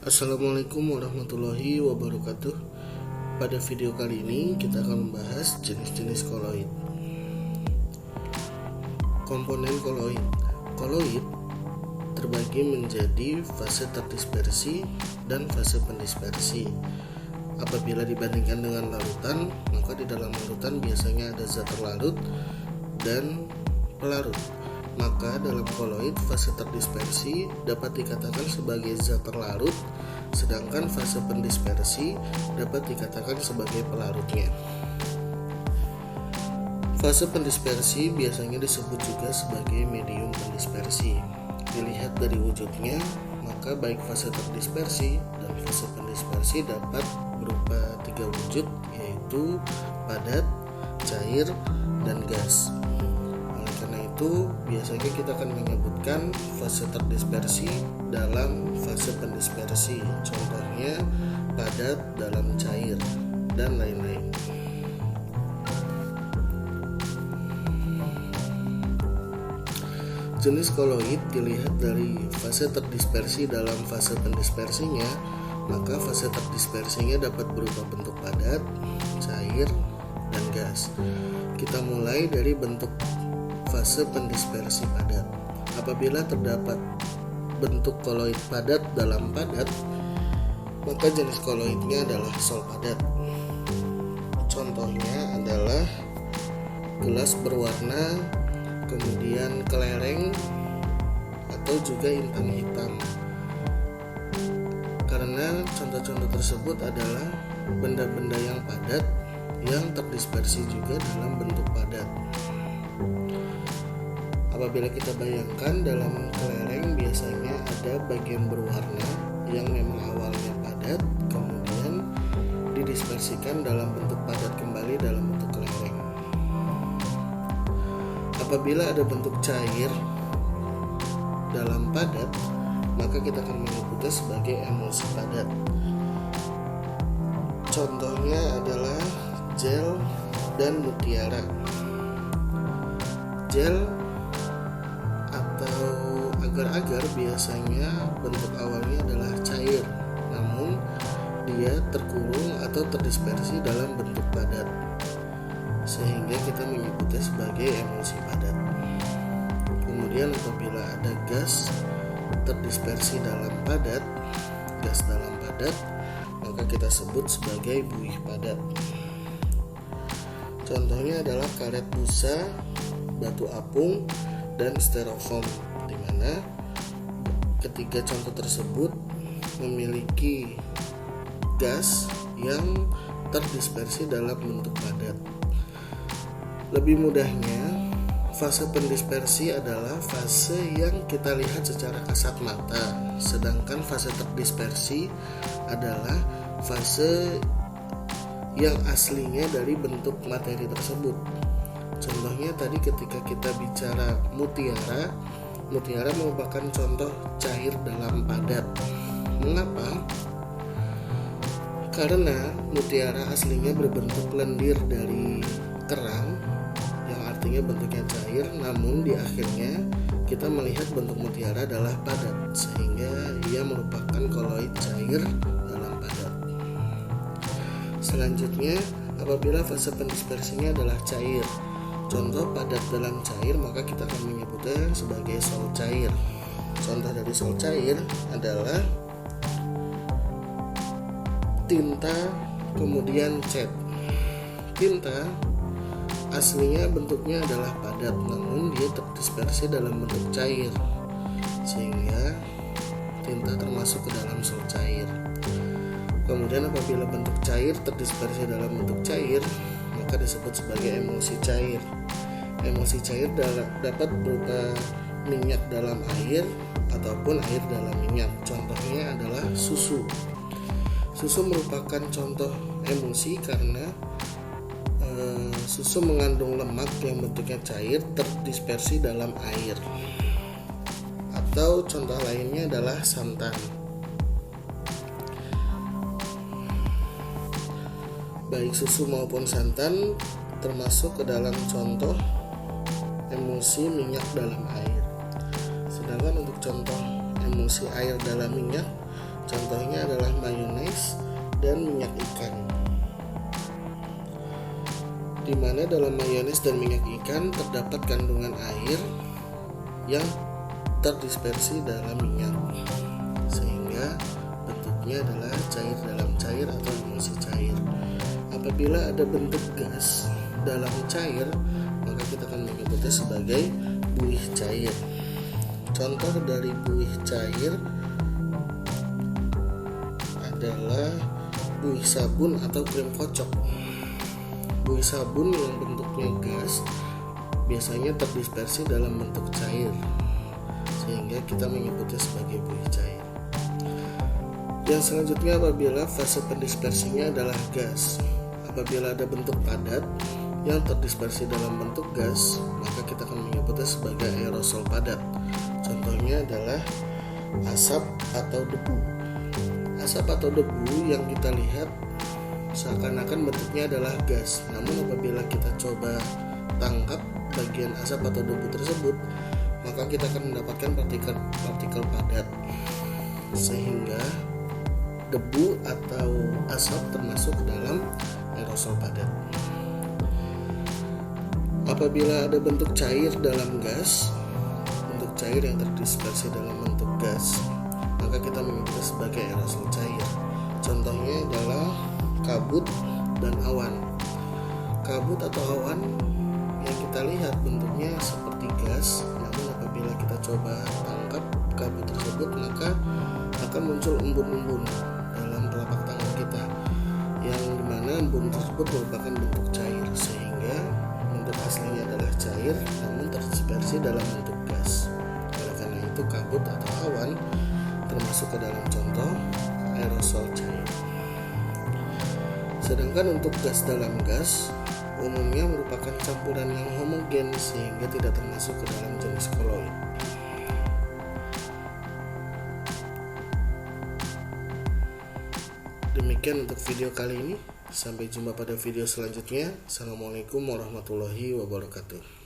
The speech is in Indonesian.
Assalamualaikum warahmatullahi wabarakatuh. Pada video kali ini kita akan membahas jenis-jenis koloid. Komponen koloid. Koloid terbagi menjadi fase terdispersi dan fase pendispersi. Apabila dibandingkan dengan larutan, maka di dalam larutan biasanya ada zat terlarut dan pelarut. Maka dalam koloid fase terdispersi dapat dikatakan sebagai zat terlarut, sedangkan fase pendispersi dapat dikatakan sebagai pelarutnya. Fase pendispersi biasanya disebut juga sebagai medium pendispersi. Dilihat dari wujudnya, maka baik fase terdispersi dan fase pendispersi dapat berupa tiga wujud, yaitu padat, cair, dan gas. Itu biasanya kita akan menyebutkan fase terdispersi dalam fase pendispersi, contohnya padat dalam cair dan lain-lain. Jenis koloid dilihat dari fase terdispersi dalam fase pendispersinya, maka fase terdispersinya dapat berupa bentuk padat, cair, dan gas. Kita mulai dari bentuk fase pendispersi padat. Apabila terdapat bentuk koloid padat dalam padat, maka jenis koloidnya adalah sol padat. Contohnya adalah gelas berwarna, kemudian kelereng, atau juga intan hitam. Karena contoh-contoh tersebut adalah benda-benda yang padat yang terdispersi juga dalam bentuk padat. Apabila kita bayangkan dalam kelereng biasanya ada bagian berwarna yang memang awalnya padat, kemudian didispersikan dalam bentuk padat kembali dalam bentuk kelereng. Apabila ada bentuk cair dalam padat, maka kita akan menyebutnya sebagai emulsi padat. Contohnya adalah gel dan mutiara. Gel atau agar-agar biasanya bentuk awalnya adalah cair, namun dia terkurung atau terdispersi dalam bentuk padat, sehingga kita menyebutnya sebagai emulsi padat. Kemudian apabila ada gas terdispersi dalam padat, gas dalam padat, maka kita sebut sebagai buih padat. Contohnya adalah karet busa, batu apung, dan styrofoam, di mana ketiga contoh tersebut memiliki gas yang terdispersi dalam bentuk padat. Lebih mudahnya, fase pendispersi adalah fase yang kita lihat secara kasat mata, sedangkan fase terdispersi adalah fase yang aslinya dari bentuk materi tersebut. Contohnya tadi ketika kita bicara mutiara merupakan contoh cair dalam padat. Mengapa? Karena mutiara aslinya berbentuk lendir dari kerang, yang artinya bentuknya cair, namun di akhirnya kita melihat bentuk mutiara adalah padat, sehingga ia merupakan koloid cair dalam padat. Selanjutnya, apabila fase pendispersinya adalah cair, contoh padat dalam cair, maka kita akan menyebutnya sebagai sol cair. Contoh dari sol cair adalah tinta, kemudian cat. Tinta aslinya bentuknya adalah padat, namun dia terdispersi dalam bentuk cair, sehingga tinta termasuk ke dalam sol cair. Kemudian apabila bentuk cair terdispersi dalam bentuk cair, maka disebut sebagai emulsi cair. Emulsi cair dapat berupa minyak dalam air ataupun air dalam minyak. Contohnya adalah susu. Susu merupakan contoh emulsi karena susu mengandung lemak yang bentuknya cair terdispersi dalam air. Atau contoh lainnya adalah santan. Baik susu maupun santan termasuk ke dalam contoh emulsi minyak dalam air. Sedangkan untuk contoh emulsi air dalam minyak Contohnya adalah mayones dan minyak ikan. Di mana dalam mayones dan minyak ikan terdapat kandungan air yang terdispersi dalam minyak, sehingga bentuknya adalah cair dalam cair atau emulsi cair. Apabila ada bentuk gas dalam cair, maka kita akan menyebutnya sebagai buih cair. Contoh dari buih cair adalah buih sabun atau krim kocok. Buih sabun yang bentuknya gas biasanya terdispersi dalam bentuk cair, sehingga kita menyebutnya sebagai buih cair. Yang selanjutnya apabila fase pendispersinya adalah gas. Apabila ada bentuk padat yang terdispersi dalam bentuk gas, maka kita akan menyebutnya sebagai aerosol padat. Contohnya adalah asap atau debu. Asap atau debu yang kita lihat seakan-akan bentuknya adalah gas, namun apabila kita coba tangkap bagian asap atau debu tersebut, maka kita akan mendapatkan partikel padat, sehingga debu atau asap termasuk dalam aerosol padat. Apabila ada bentuk cair dalam gas, bentuk cair yang terdispersi dalam bentuk gas, maka kita menyebutnya sebagai aerosol cair. Contohnya adalah kabut dan awan. Kabut atau awan yang kita lihat bentuknya seperti gas, namun apabila kita coba tangkap kabut tersebut, maka akan muncul embun-embun dalam telapak tangan kita, yang dimana embun tersebut merupakan bentuk cair, sehingga bentuk aslinya adalah cair namun terdispersi dalam bentuk gas. Oleh karena itu kabut atau awan termasuk ke dalam contoh aerosol cair. Sedangkan untuk gas dalam gas umumnya merupakan campuran yang homogen, sehingga tidak termasuk ke dalam jenis koloid. Demikian untuk video kali ini. Sampai jumpa pada video selanjutnya. Assalamualaikum warahmatullahi wabarakatuh.